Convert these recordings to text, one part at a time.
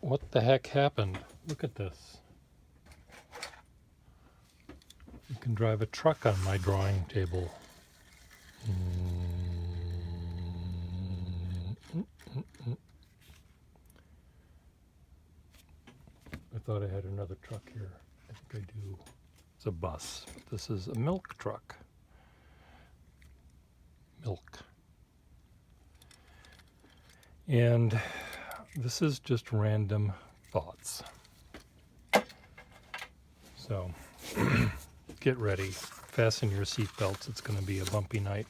What the heck happened? Look at this. You can drive a truck on my drawing table. I thought I had another truck here. I think I do. It's a bus. But this is a milk truck. Milk. And this is just random thoughts. So get ready. Fasten your seatbelts. It's going to be a bumpy night.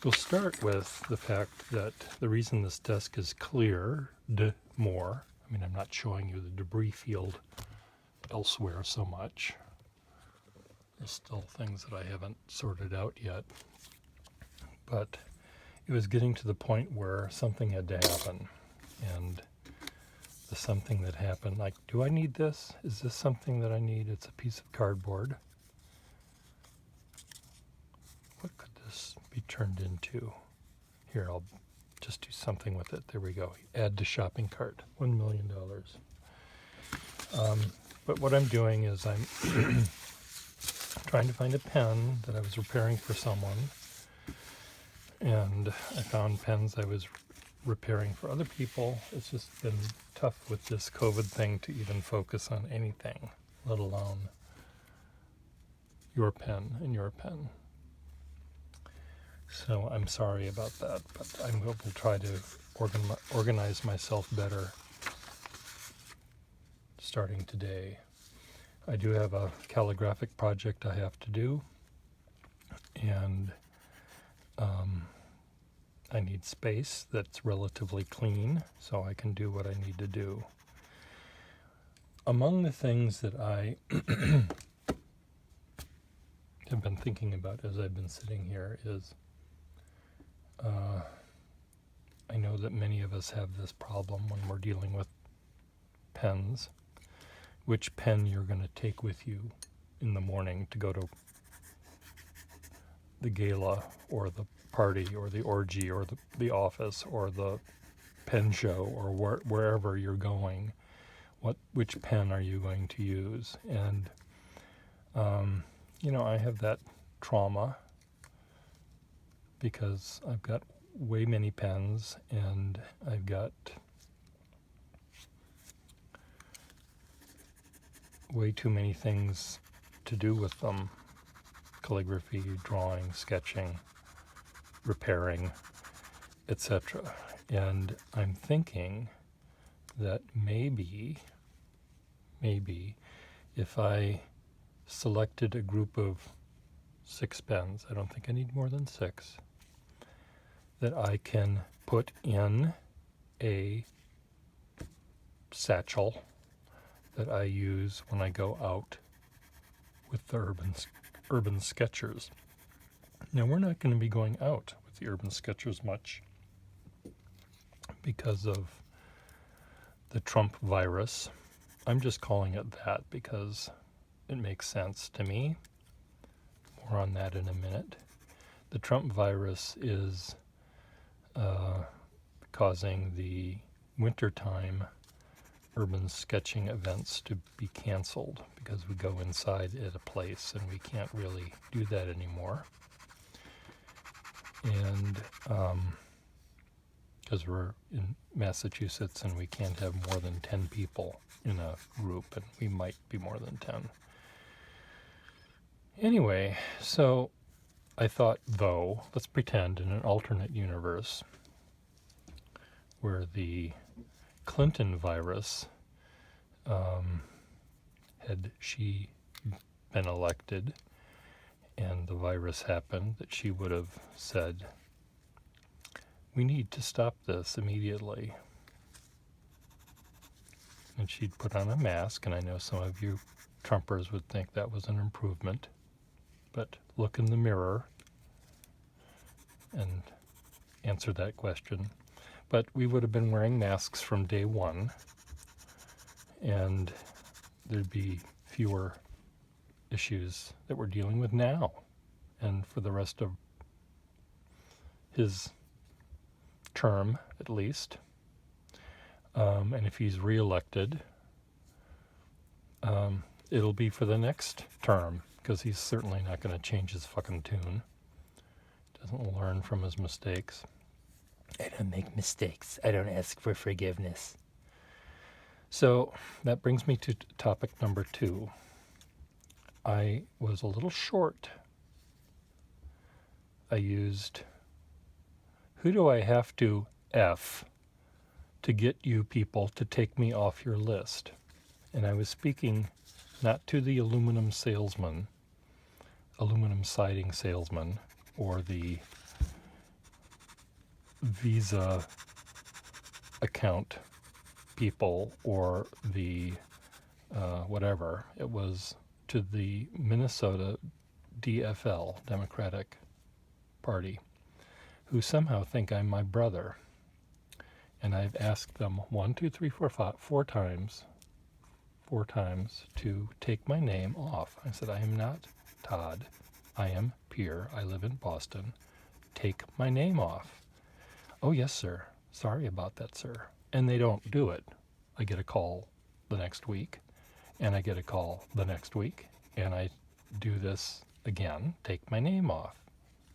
We'll start with the fact that the reason this desk is cleared more, I mean, I'm not showing you the debris field elsewhere so much. There's still things that I haven't sorted out yet. But it was getting to the point where something had to happen. And the something that happened, like, do I need this? Is this something that I need? It's a piece of cardboard. What could this be turned into? Here, I'll just do something with it. There we go. Add to shopping cart. $1 million. But what I'm doing is I'm trying to find a pen that I was repairing for someone. And I found pens I was repairing for other people. It's just been tough with this COVID thing to even focus on anything, let alone your pen and your pen. So I'm sorry about that, but I will try to organize myself better starting today. I do have a calligraphic project I have to do, and I need space that's relatively clean so I can do what I need to do. Among the things that I have been thinking about as I've been sitting here is I know that many of us have this problem when we're dealing with pens. Which pen you're going to take with you in the morning to go to the gala or the party or the orgy or the office or the pen show or wherever you're going. Which pen are you going to use? And I have that trauma because I've got way many pens and I've got way too many things to do with them. Calligraphy, drawing, sketching, repairing, etc. And I'm thinking that maybe if I selected a group of 6 pens, I don't think I need more than 6, that I can put in a satchel that I use when I go out with the Urban Sketchers. Now, we're not going to be going out with the Urban Sketchers much because of the Trump virus. I'm just calling it that because it makes sense to me. More on that in a minute. The Trump virus is causing the wintertime urban sketching events to be canceled because we go inside at a place and we can't really do that anymore. And because we're in Massachusetts and we can't have more than 10 people in a group, and we might be more than 10. Anyway, so I thought, though, let's pretend in an alternate universe where the Clinton virus, had she been elected and the virus happened, that she would have said, we need to stop this immediately. And she'd put on a mask, and I know some of you Trumpers would think that was an improvement, but look in the mirror and answer that question. But we would have been wearing masks from day one, and there'd be fewer issues that we're dealing with now and for the rest of his term, at least. And if he's reelected, it'll be for the next term, because he's certainly not going to change his fucking tune. Doesn't learn from his mistakes. I don't make mistakes. I don't ask for forgiveness. So that brings me to topic number 2. I was a little short. I used, who do I have to F to get you people to take me off your list? And I was speaking not to the aluminum salesman, aluminum siding salesman, or the Visa account people, or the whatever. It was to the Minnesota DFL, Democratic Party, who somehow think I'm my brother. And I've asked them 4 times to take my name off. I said, I am not Todd. I am Pierre. I live in Boston. Take my name off. Oh, yes, sir. Sorry about that, sir. And they don't do it. I get a call the next week, and I get a call the next week, and I do this again. Take my name off.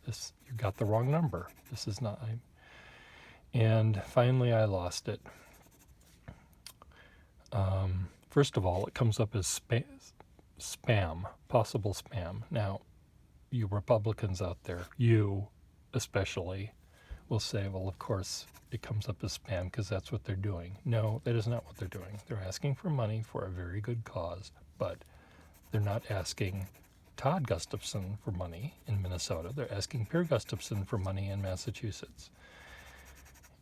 This, you got the wrong number. This is not. And finally, I lost it. First of all, it comes up as spam, possible spam. Now, you Republicans out there, you especially, will say, well, of course, it comes up as spam because that's what they're doing. No, that is not what they're doing. They're asking for money for a very good cause, but they're not asking Todd Gustafson for money in Minnesota. They're asking Pierre Gustafson for money in Massachusetts.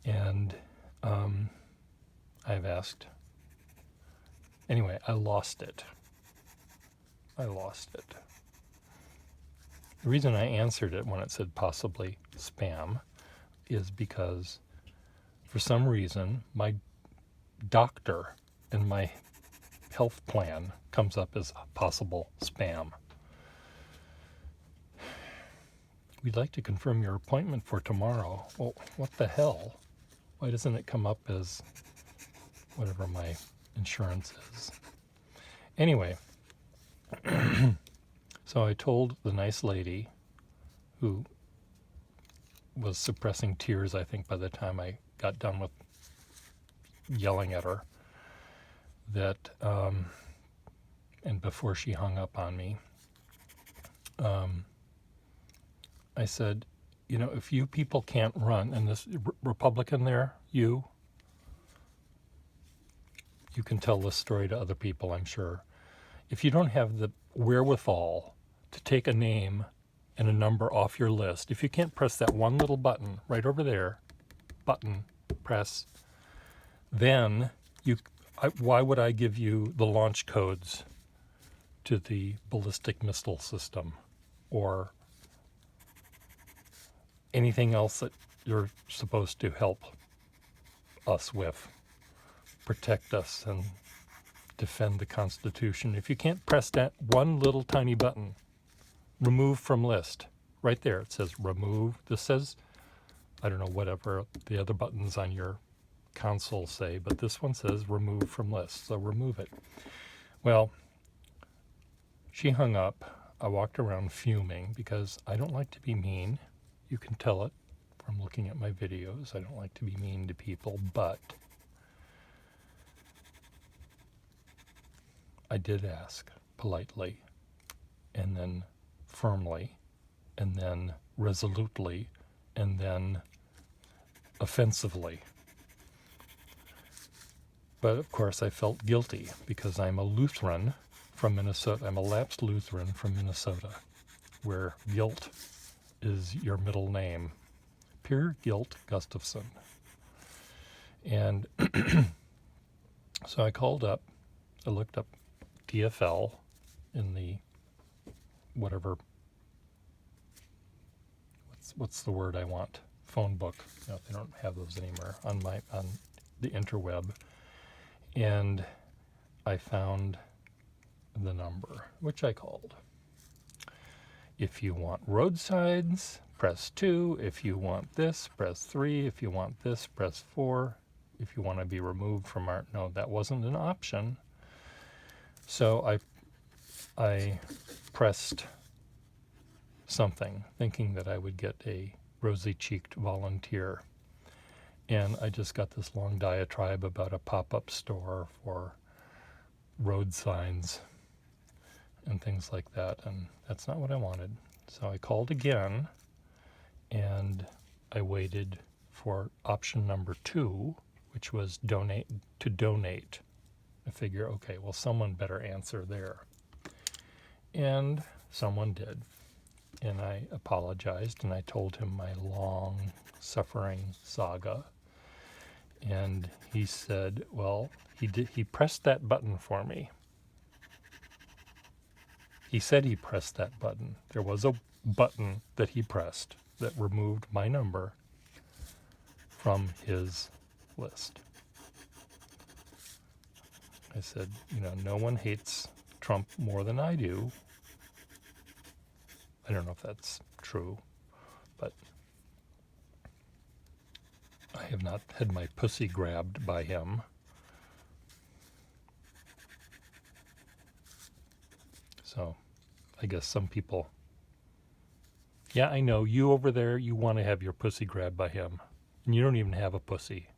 And I've asked. Anyway, I lost it. The reason I answered it when it said possibly spam is because for some reason my doctor in my health plan comes up as possible spam. We'd like to confirm your appointment for tomorrow. Well, what the hell? Why doesn't it come up as whatever my insurance is? Anyway, so I told the nice lady, who was suppressing tears, I think, by the time I got done with yelling at her, that, and before she hung up on me, I said, you know, if you people can't run, and this Republican there, you can tell this story to other people, I'm sure. If you don't have the wherewithal to take a name and a number off your list, if you can't press that one little button right over there, press, then why would I give you the launch codes to the ballistic missile system or anything else that you're supposed to help us with, protect us and defend the Constitution? If you can't press that one little tiny button, remove from list, right there it says remove. This says, I don't know, whatever the other buttons on your console say, but this one says remove from list, so remove it. Well, she hung up. I walked around fuming because I don't like to be mean. You can tell it from looking at my videos. I don't like to be mean to people, but I did ask politely, and then firmly, and then resolutely, and then offensively. But of course I felt guilty because I'm a Lutheran from Minnesota. I'm a lapsed Lutheran from Minnesota, where guilt is your middle name. Pierre Guilt Gustafson. And so I called up, I looked up DFL in the whatever, what's the word I want? Phone book. No, they don't have those anymore on the interweb. And I found the number, which I called. If you want roadsides, press 2. If you want this, press 3. If you want this, press 4. if you want to be removed from art. No, that wasn't an option. So I pressed something, thinking that I would get a rosy-cheeked volunteer. And I just got this long diatribe about a pop-up store for road signs and things like that, and that's not what I wanted. So I called again, and I waited for option number 2, which was donate. I figure, okay, well, someone better answer there. And someone did. And I apologized, and I told him my long suffering saga. And he said, well, he pressed that button for me. He said he pressed that button. There was a button that he pressed that removed my number from his list. I said, no one hates Trump more than I do. I don't know if that's true, but I have not had my pussy grabbed by him. So I guess some people, yeah, I know, you over there, you want to have your pussy grabbed by him, and you don't even have a pussy.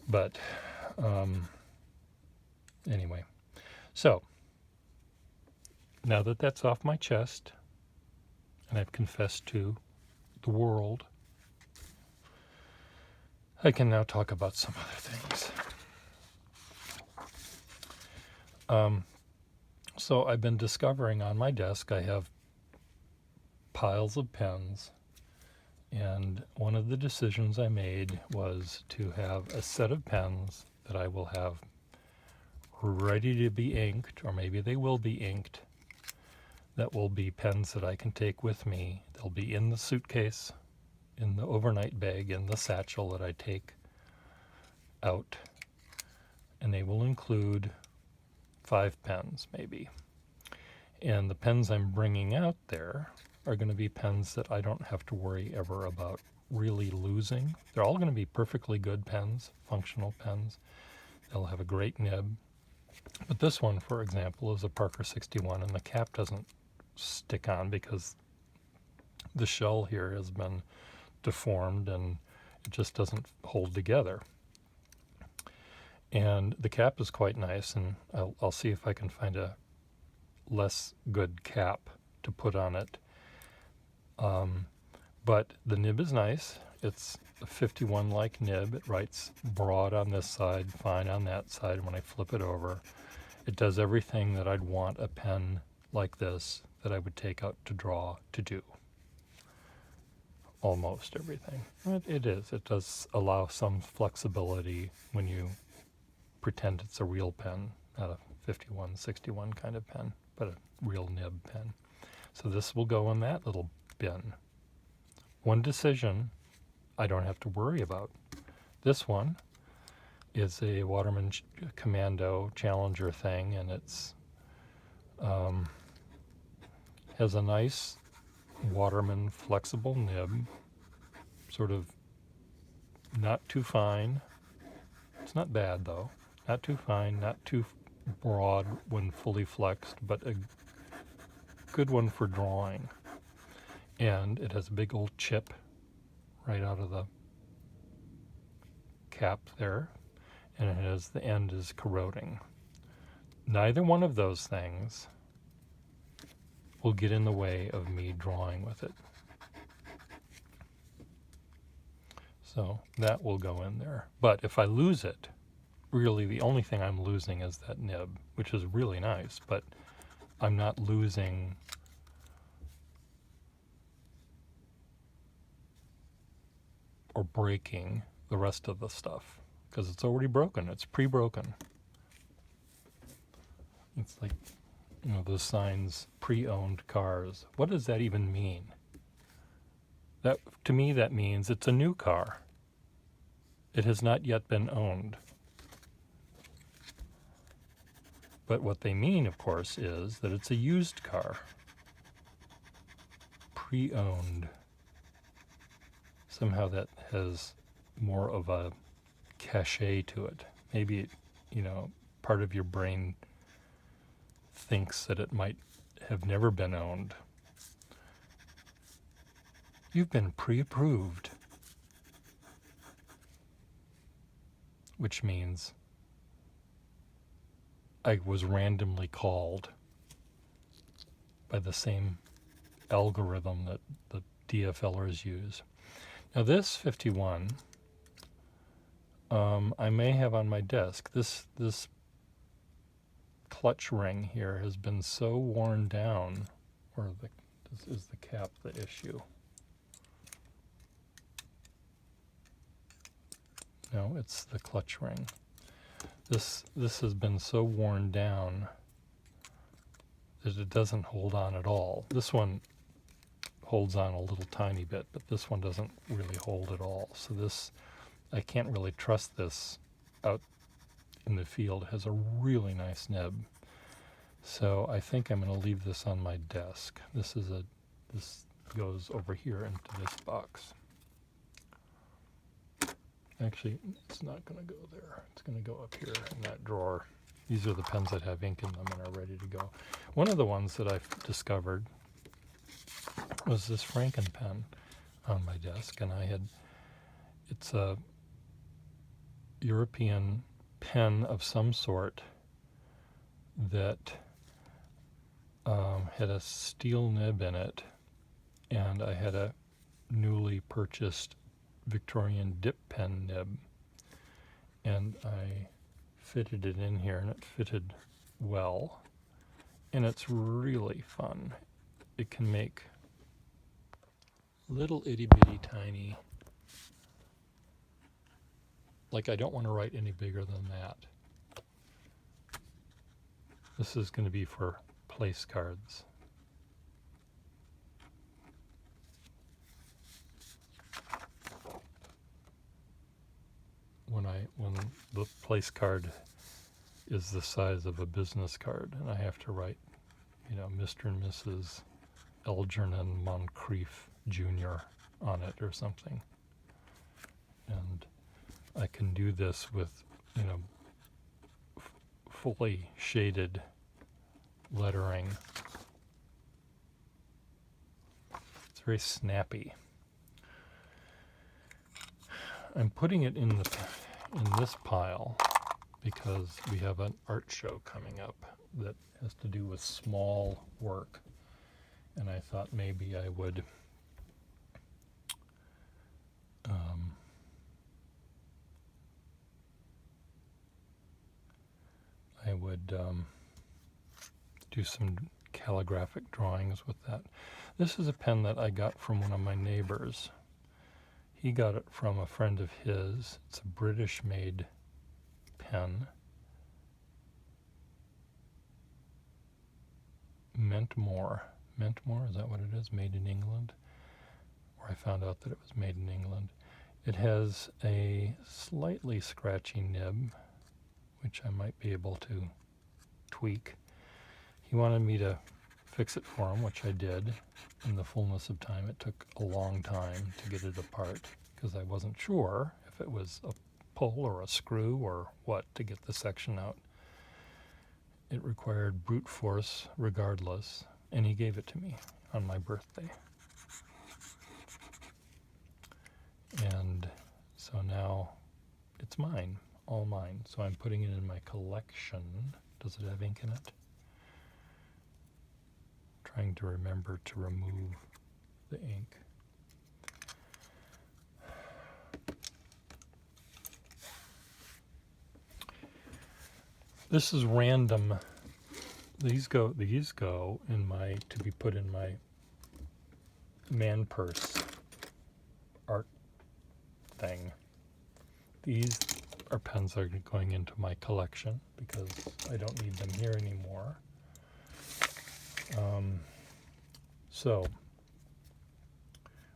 But anyway, so now that that's off my chest, and I've confessed to the world, I can now talk about some other things. So I've been discovering on my desk I have piles of pens, and one of the decisions I made was to have a set of pens that I will have ready to be inked, or maybe they will be inked, that will be pens that I can take with me. They'll be in the suitcase, in the overnight bag, in the satchel that I take out, and they will include 5 pens maybe. And the pens I'm bringing out there are going to be pens that I don't have to worry ever about really losing. They're all going to be perfectly good pens, functional pens. They'll have a great nib. But this one, for example, is a Parker 61, and the cap doesn't stick on because the shell here has been deformed and it just doesn't hold together. And the cap is quite nice, and I'll see if I can find a less good cap to put on it. But the nib is nice. It's a 51-like nib. It writes broad on this side, fine on that side. When I flip it over, it does everything that I'd want a pen like this that I would take out to draw to do. Almost everything. It is. It does allow some flexibility when you pretend it's a real pen, not a 51, 61 kind of pen, but a real nib pen. So this will go in that little bin. One decision I don't have to worry about. This one is a Waterman Commando Challenger thing, and it's has a nice Waterman flexible nib, sort of not too fine. It's not bad though. Not too fine, not too broad when fully flexed, but a good one for drawing. And it has a big old chip right out of the cap there, and it has the end is corroding. Neither one of those things will get in the way of me drawing with it. So that will go in there. But if I lose it, really the only thing I'm losing is that nib, which is really nice, but I'm not losing or breaking the rest of the stuff because it's already broken. It's pre-broken. It's like, those signs, pre-owned cars. What does that even mean? That, to me, that means it's a new car. It has not yet been owned. But what they mean, of course, is that it's a used car. Pre-owned. Somehow that has more of a cachet to it. Maybe it, part of your brain thinks that it might have never been owned. You've been pre-approved, which means I was randomly called by the same algorithm that the DFLers use. Now this 51, I may have on my desk. This clutch ring here has been so worn down, or this is the cap the issue. No, it's the clutch ring. This has been so worn down that it doesn't hold on at all. This one holds on a little tiny bit, but this one doesn't really hold at all. So this, I can't really trust this out in the field. It has a really nice nib. So I think I'm going to leave this on my desk. This goes over here into this box. Actually, it's not going to go there. It's going to go up here in that drawer. These are the pens that have ink in them and are ready to go. One of the ones that I've discovered was this Franken pen on my desk, and it's a European pen of some sort that had a steel nib in it, and I had a newly purchased Victorian dip pen nib, and I fitted it in here, and it fitted well, and it's really fun. It can make little itty bitty tiny, like I don't want to write any bigger than that. This is going to be for place cards. When the place card is the size of a business card, and I have to write, Mr. and Mrs. Algernon Moncrief Jr. on it or something. And I can do this with, fully shaded lettering. It's very snappy. I'm putting it in this pile because we have an art show coming up that has to do with small work, and I thought maybe I would do some calligraphic drawings with that. This is a pen that I got from one of my neighbors. He got it from a friend of his. It's a British-made pen. Mentmore, is that what it is? Made in England? Or I found out that it was made in England. It has a slightly scratchy nib, which I might be able to tweak. He wanted me to fix it for him, which I did in the fullness of time. It took a long time to get it apart because I wasn't sure if it was a pull or a screw or what to get the section out. It required brute force regardless, and he gave it to me on my birthday. And so now it's mine, all mine. So I'm putting it in my collection. Does it have ink in it? Trying to remember to remove the ink. This is random. These go in to be put in my man purse art thing. These are pens that are going into my collection because I don't need them here anymore. So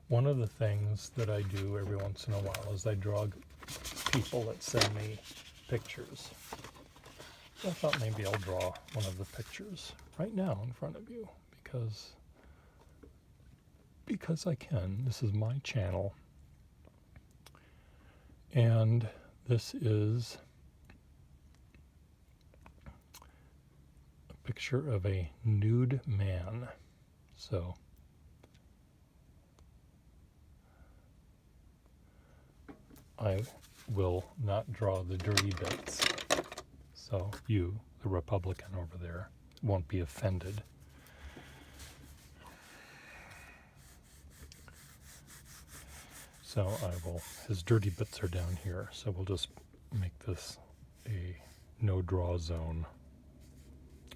one of the things that I do every once in a while is I draw people that send me pictures. So I thought maybe I'll draw one of the pictures right now in front of you because I can. This is my channel. And this is a picture of a nude man. So I will not draw the dirty bits. So you, the Republican over there, won't be offended. So his dirty bits are down here, so we'll just make this a no draw zone.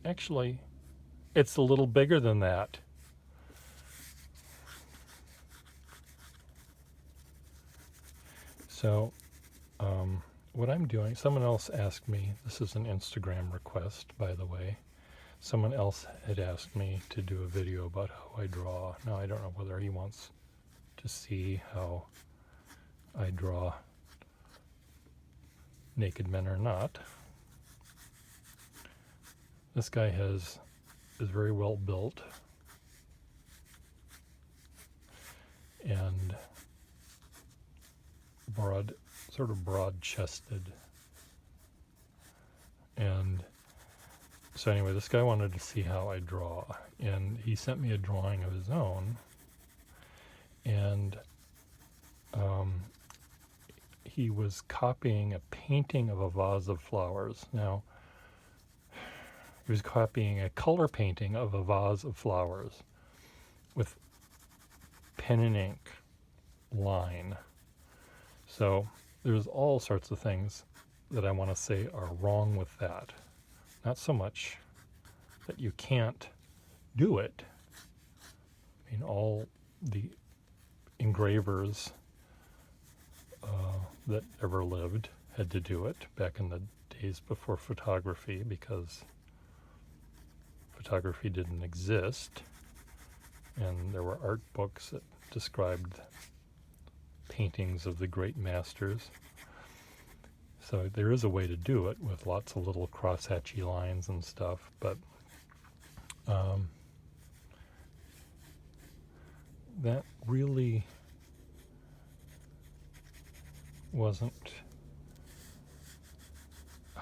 Actually, it's a little bigger than that. So what I'm doing, someone else asked me, this is an Instagram request, by the way. Someone else had asked me to do a video about how I draw. Now, I don't know whether he wants to see how I draw naked men or not. This guy is very well built and sort of broad-chested. And so anyway, this guy wanted to see how I draw, and he sent me a drawing of his own, and he was copying a painting of a vase of flowers. Now, he was copying a color painting of a vase of flowers with pen and ink line. So there's all sorts of things that I want to say are wrong with that. Not so much that you can't do it. I mean, all the engravers that ever lived had to do it back in the days before photography, because photography didn't exist, and there were art books that described paintings of the great masters. So there is a way to do it with lots of little crosshatchy lines and stuff, but that really wasn't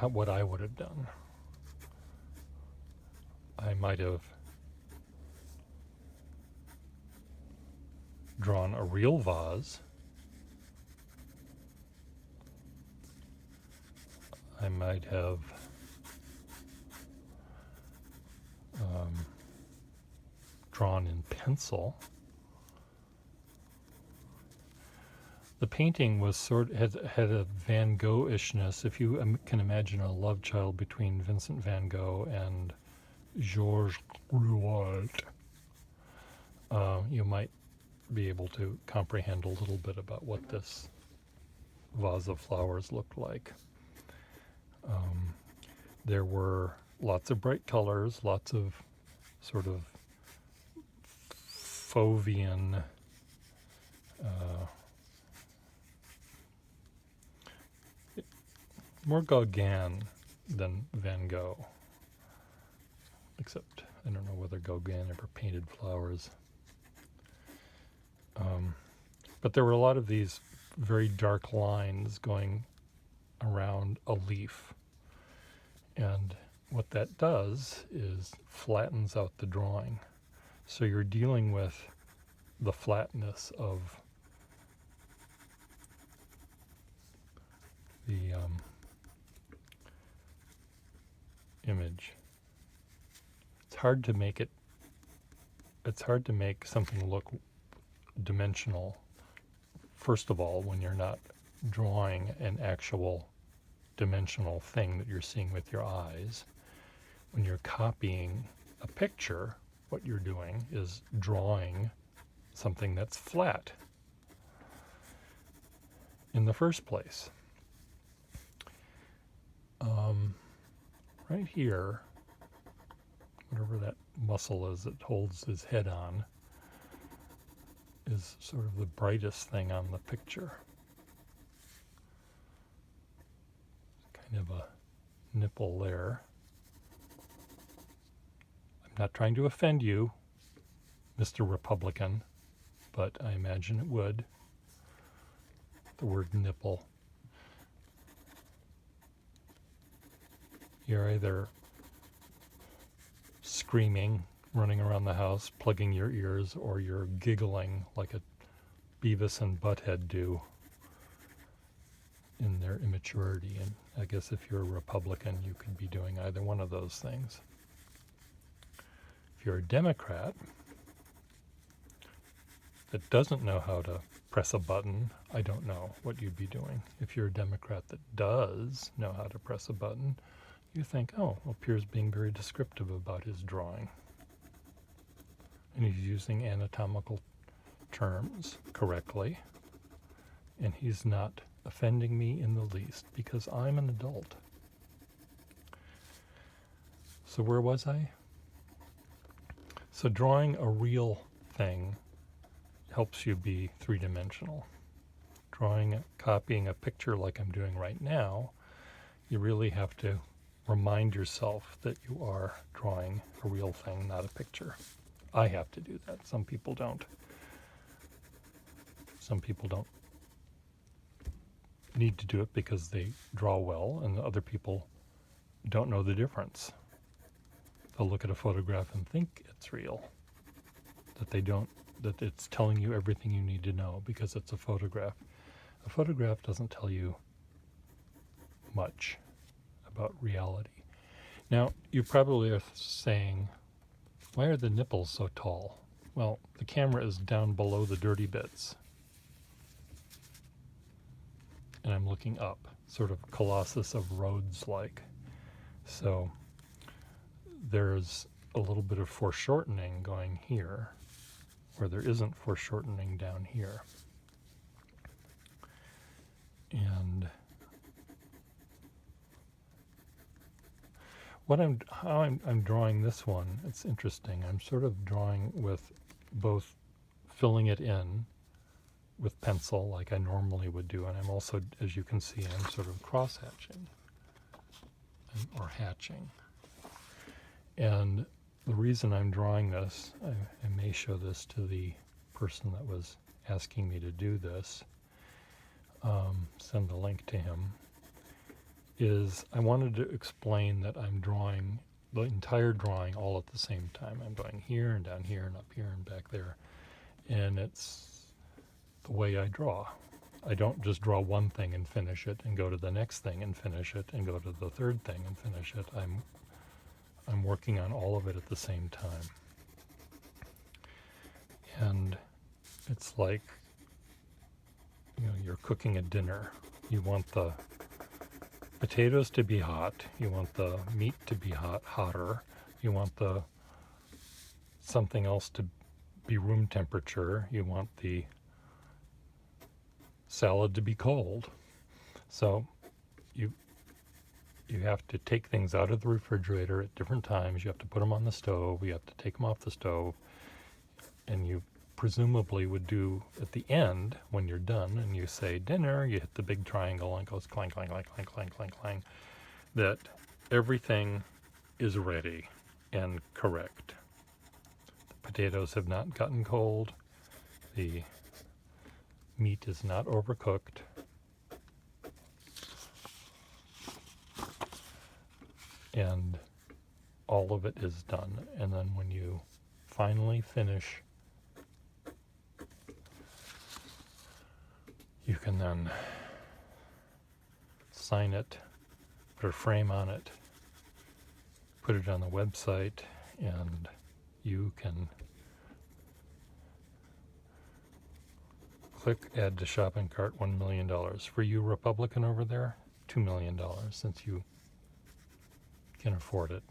what I would have done. I might have drawn a real vase. I might have drawn in pencil. The painting was had a Van Gogh-ishness. If you can imagine a love child between Vincent van Gogh and Georges Rouault, you might be able to comprehend a little bit about what this vase of flowers looked like. There were lots of bright colors, lots of sort of Fauvian more Gauguin than Van Gogh, except I don't know whether Gauguin ever painted flowers. But there were a lot of these very dark lines going around a leaf, and what that does is flattens out the drawing. So you're dealing with the flatness of the image. It's hard to make something look dimensional, first of all, when you're not drawing an actual dimensional thing that you're seeing with your eyes. When you're copying a picture, what you're doing is drawing something that's flat in the first place. Right here, whatever that muscle is that holds his head on, is sort of the brightest thing on the picture. Kind of a nipple there. I'm not trying to offend you, Mr. Republican, but I imagine it would. The word nipple You're either screaming, running around the house, plugging your ears, or you're giggling like a Beavis and Butthead do in their immaturity. And I guess if you're a Republican, you could be doing either one of those things. If you're a Democrat that doesn't know how to press a button, I don't know what you'd be doing. If you're a Democrat that does know how to press a button, you think, oh, well, Pierre's being very descriptive about his drawing. And he's using anatomical terms correctly. And he's not offending me in the least because I'm an adult. So where was I? So drawing a real thing helps you be three-dimensional. Copying a picture like I'm doing right now, you really have to remind yourself that you are drawing a real thing, not a picture. I have to do that. Some people don't. Some people don't need to do it because they draw well, and other people don't know the difference. They'll look at a photograph and think it's real, that it's telling you everything you need to know because it's a photograph. A photograph doesn't tell you much about reality. Now, you probably are saying, why are the nipples so tall? Well, the camera is down below the dirty bits. And I'm looking up, sort of Colossus of Rhodes-like. So there's a little bit of foreshortening going here, where there isn't foreshortening down here. And how I'm drawing this one, it's interesting. I'm sort of drawing with both filling it in with pencil like I normally would do, and I'm also, as you can see, I'm sort of cross-hatching or hatching. And the reason I'm drawing this, I may show this to the person that was asking me to do this, send a link to him, is I wanted to explain that I'm drawing the entire drawing all at the same time. I'm drawing here and down here and up here and back there. And it's the way I draw. I don't just draw one thing and finish it and go to the next thing and finish it and go to the third thing and finish it. I'm working on all of it at the same time. And it's like, you're cooking a dinner. You want the potatoes to be hot. You want the meat to be hotter. You want something else to be room temperature. You want the salad to be cold. So you have to take things out of the refrigerator at different times. You have to put them on the stove. You have to take them off the stove. And you presumably would do at the end, when you're done, and you say dinner, you hit the big triangle and it goes clang, clang, clang, clang, clang, clang, clang, that everything is ready and correct. The potatoes have not gotten cold. The meat is not overcooked. And all of it is done. And then when you finally finish, you can then sign it, put a frame on it, put it on the website, and you can click add to shopping cart $1 million. For you Republican over there, $2 million, since you can afford it.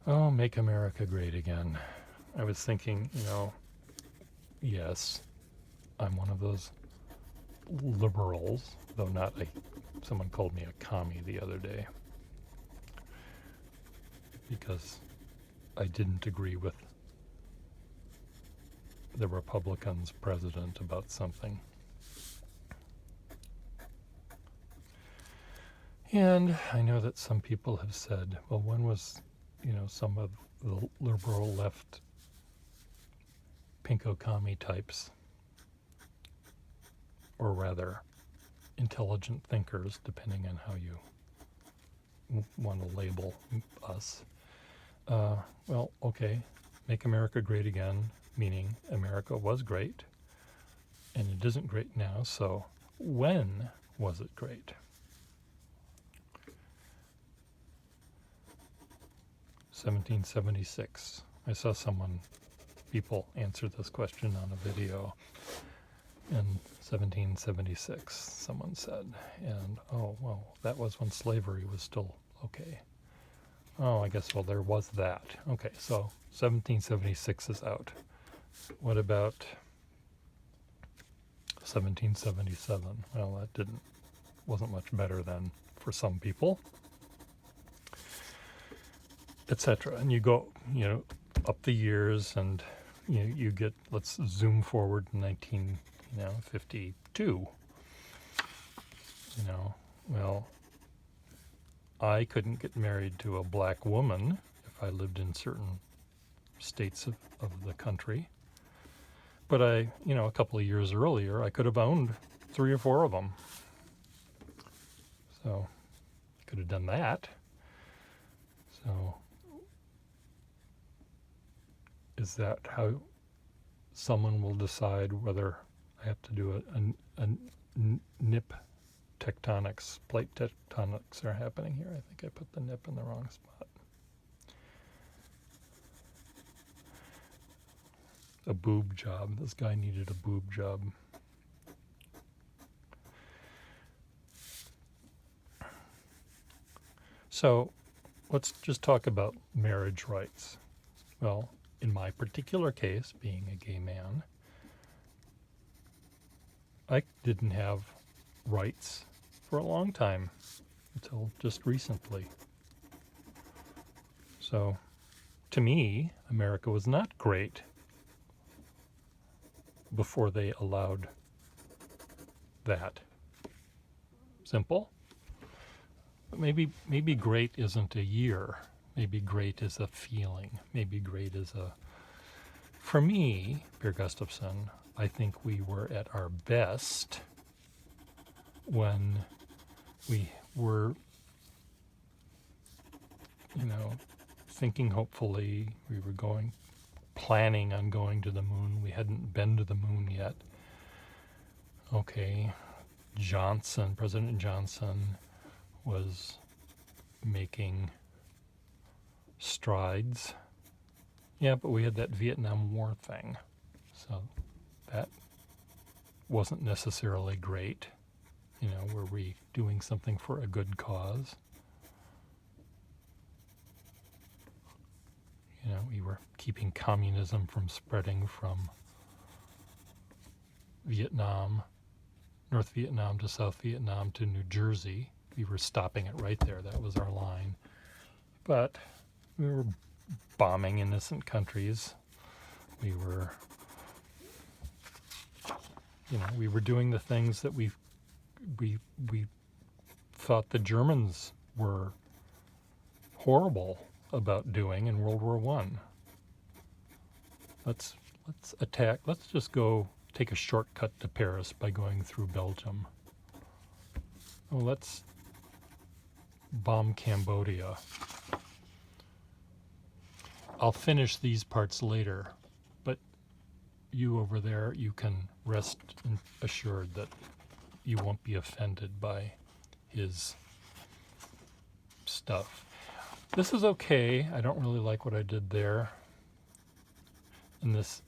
Oh, make America great again. I was thinking, yes, I'm one of those liberals, though someone called me a commie the other day because I didn't agree with the Republicans' president about something. And I know that some people have said, well, when was, some of the liberal left pinko commie types, or rather intelligent thinkers, depending on how you want to label us. Well, okay, make America great again, meaning America was great, and it isn't great now, so when was it great? 1776. I saw people answer this question on a video in 1776, someone said. And, oh, well, that was when slavery was still okay. Oh, I guess, well, there was that. Okay, so 1776 is out. What about 1777? Well, that wasn't much better then for some people, etc. And you go, up the years, and you get, let's zoom forward to 1952. Well, I couldn't get married to a black woman if I lived in certain states of the country. But a couple of years earlier, I could have owned 3 or 4 of them. So I could have done that. So is that how someone will decide whether I have to do a nip tectonics, plate tectonics are happening here? I think I put the nip in the wrong spot. A boob job. This guy needed a boob job. So let's just talk about marriage rights. Well, in my particular case, being a gay man, I didn't have rights for a long time until just recently. So to me, America was not great before they allowed that. Simple. But maybe great isn't a year. Maybe great is a feeling. Maybe great is for me, Per Gustafsson, I think we were at our best when we were, thinking hopefully we were planning on going to the moon. We hadn't been to the moon yet. Okay, President Johnson was making strides. Yeah, but we had that Vietnam War thing. So that wasn't necessarily great. Were we doing something for a good cause? We were keeping communism from spreading from Vietnam, North Vietnam to South Vietnam to New Jersey. We were stopping it right there. That was our line. But we were bombing innocent countries. We were, we were doing the things that we thought the Germans were horrible about doing in World War I. Let's attack. Let's just go take a shortcut to Paris by going through Belgium. Oh, let's bomb Cambodia. I'll finish these parts later, but you over there, you can rest assured that you won't be offended by his stuff. This is okay. I don't really like what I did there. And this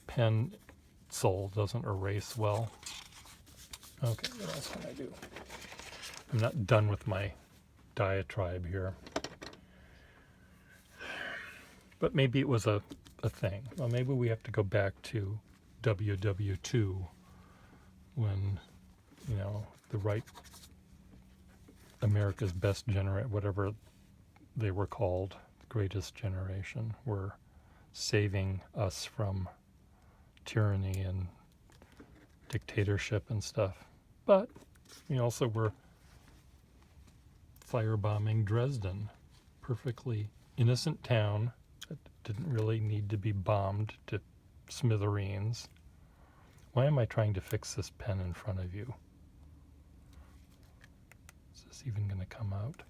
pencil doesn't erase well. Okay, what else can I do? I'm not done with my diatribe here. But maybe it was a thing. Well, maybe we have to go back to WW2 when, the right America's Best Generation, whatever they were called, the Greatest Generation, were saving us from tyranny and dictatorship and stuff. But we also were firebombing Dresden, perfectly innocent town that didn't really need to be bombed to smithereens. Why am I trying to fix this pen in front of you? it's even going to come out.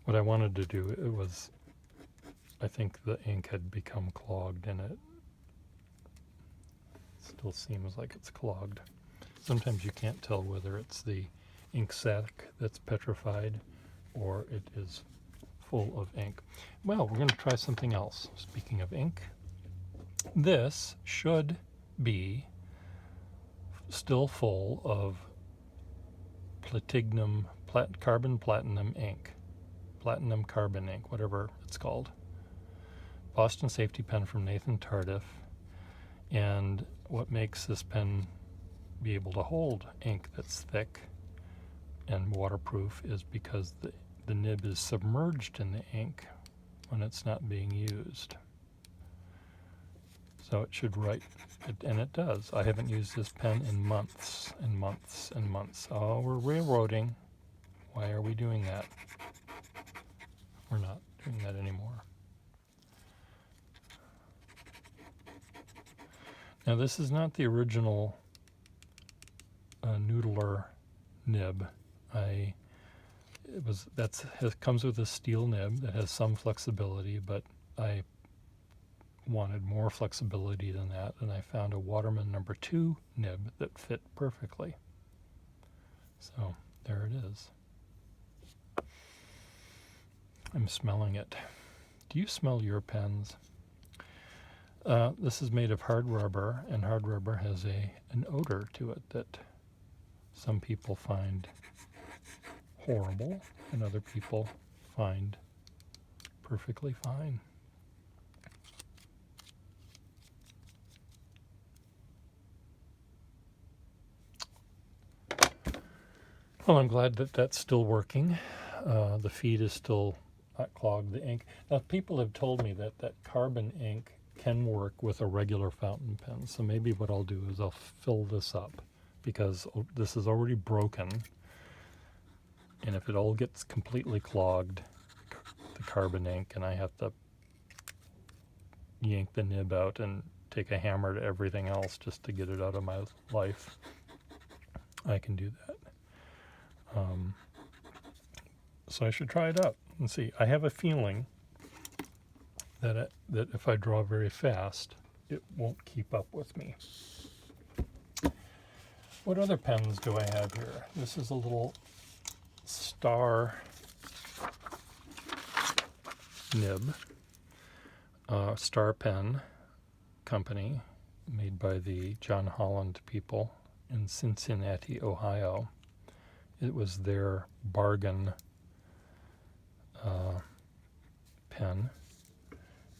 What I wanted to do, it was, I think the ink had become clogged in it. Still seems like it's clogged. Sometimes you can't tell whether it's the ink sac that's petrified or it is full of ink. Well, we're going to try something else. Speaking of ink, this should be still full of carbon platinum ink. Platinum carbon ink, whatever it's called. Boston Safety pen from Nathan Tardif. And what makes this pen be able to hold ink that's thick and waterproof is because the nib is submerged in the ink when it's not being used. So it should write, and it does. I haven't used this pen in months and months and months. Oh, we're railroading. Why are we doing that? We're not doing that anymore. Now this is not the original Noodler nib. It comes with a steel nib that has some flexibility, but I wanted more flexibility than that, and I found a Waterman number 2 nib that fit perfectly. So there it is. I'm smelling it. Do you smell your pens? This is made of hard rubber, and hard rubber has an odor to it that some people find horrible and other people find perfectly fine. Well, I'm glad that that's still working. The feed is still not clogged. The ink. Now, people have told me that carbon ink can work with a regular fountain pen. So maybe what I'll do is I'll fill this up because this is already broken. And if it all gets completely clogged, the carbon ink, and I have to yank the nib out and take a hammer to everything else just to get it out of my life, I can do that. So I should try it out and see. I have a feeling that if I draw very fast, it won't keep up with me. What other pens do I have here? This is a little Star nib, Star Pen Company, made by the John Holland people in Cincinnati, Ohio. It was their bargain pen,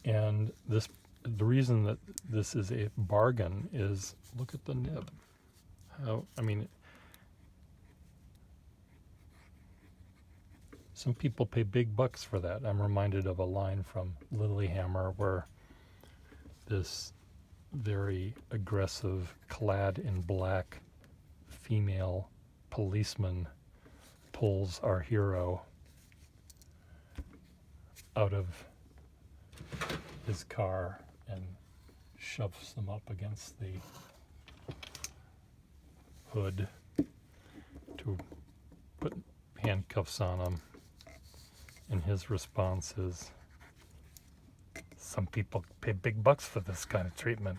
and the reason that this is a bargain is look at the nib. Some people pay big bucks for that. I'm reminded of a line from Lilyhammer where this very aggressive, clad in black female policeman pulls our hero out of his car and shoves them up against the hood to put handcuffs on him. And his response is, some people pay big bucks for this kind of treatment.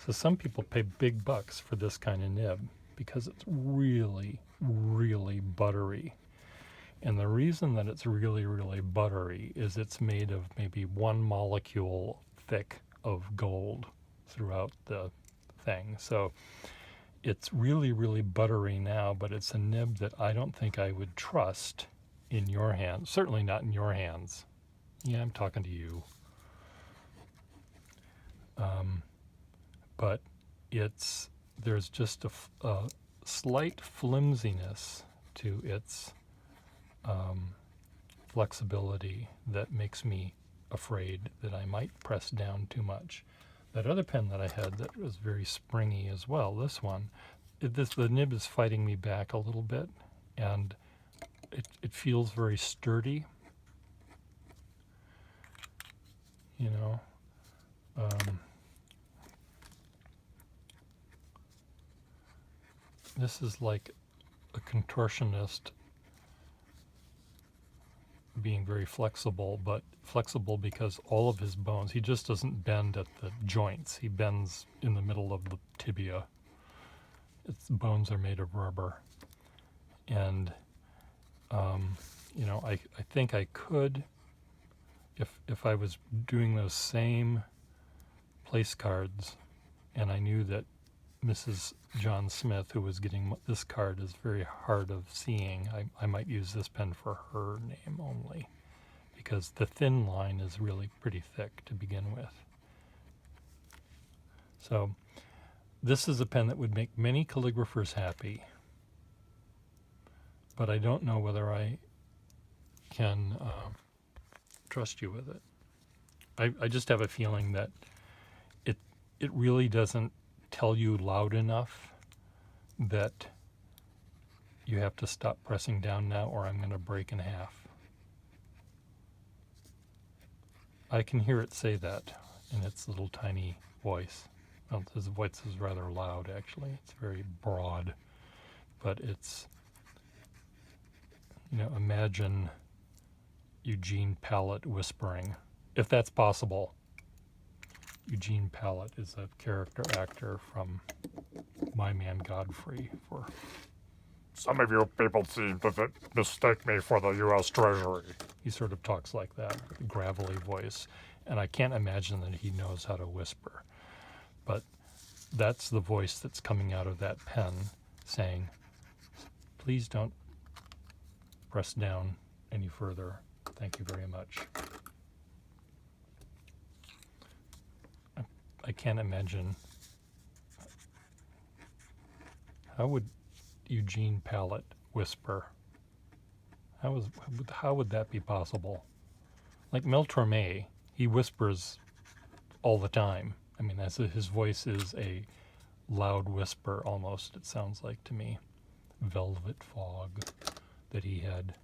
So some people pay big bucks for this kind of nib because it's really, really buttery. And the reason that it's really, really buttery is it's made of maybe 1 molecule thick of gold throughout the thing. So it's really, really buttery now, but it's a nib that I don't think I would trust in your hands. Certainly not in your hands. Yeah, I'm talking to you. But there's just a slight flimsiness to its flexibility that makes me afraid that I might press down too much. That other pen that I had that was very springy as well, this one, the nib is fighting me back a little bit, and it feels very sturdy, you know. This is like a contortionist being very flexible, but flexible because all of his bones, he just doesn't bend at the joints. He bends in the middle of the tibia. Its bones are made of rubber. And, I think I could, if I was doing those same place cards and I knew that Mrs. John Smith, who was getting this card, is very hard of seeing, I might use this pen for her name only, because the thin line is really pretty thick to begin with. So this is a pen that would make many calligraphers happy, but I don't know whether I can trust you with it. I just have a feeling that it really doesn't tell you loud enough that you have to stop pressing down now or I'm going to break in half. I can hear it say that in its little tiny voice. Well, his voice is rather loud, actually. It's very broad, but it's, imagine Eugene Pallett whispering, if that's possible. Eugene Pallett is a character actor from My Man Godfrey. For some of you people seem to mistake me for the U.S. Treasury. He sort of talks like that, gravelly voice, and I can't imagine that he knows how to whisper. But that's the voice that's coming out of that pen saying, please don't press down any further. Thank you very much. I can't imagine. How would Eugene Pallett whisper? How would that be possible? Like Mel Torme, he whispers all the time. I mean, his voice is a loud whisper almost, it sounds like to me. Velvet Fog that he had.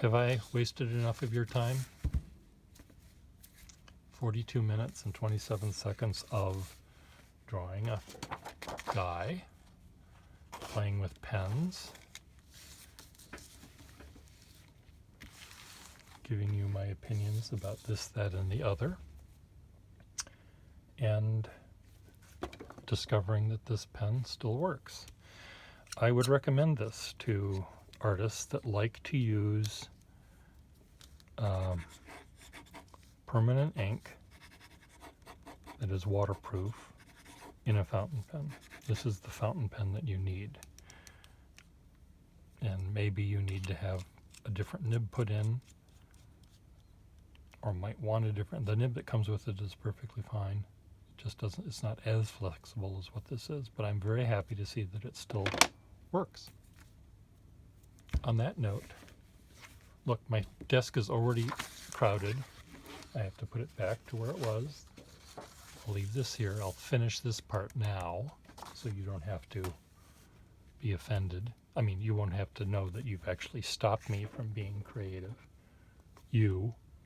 Have I wasted enough of your time? 42 minutes and 27 seconds of drawing a guy, playing with pens, giving you my opinions about this, that, and the other, and discovering that this pen still works. I would recommend this to artists that like to use permanent ink that is waterproof in a fountain pen. This is the fountain pen that you need. And maybe you need to have a different nib put in, or might want the nib that comes with it is perfectly fine. It just doesn't, it's not as flexible as what this is, but I'm very happy to see that it still works. On that note, look, my desk is already crowded. I have to put it back to where it was. I'll leave this here. I'll finish this part now, so you don't have to be offended. I mean, you won't have to know that you've actually stopped me from being creative.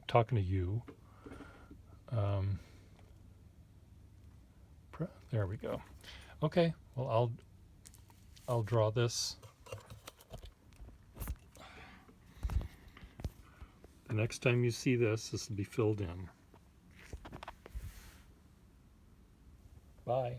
Talking to you. There we go. Okay, well, I'll draw this. The next time you see this will be filled in. Bye.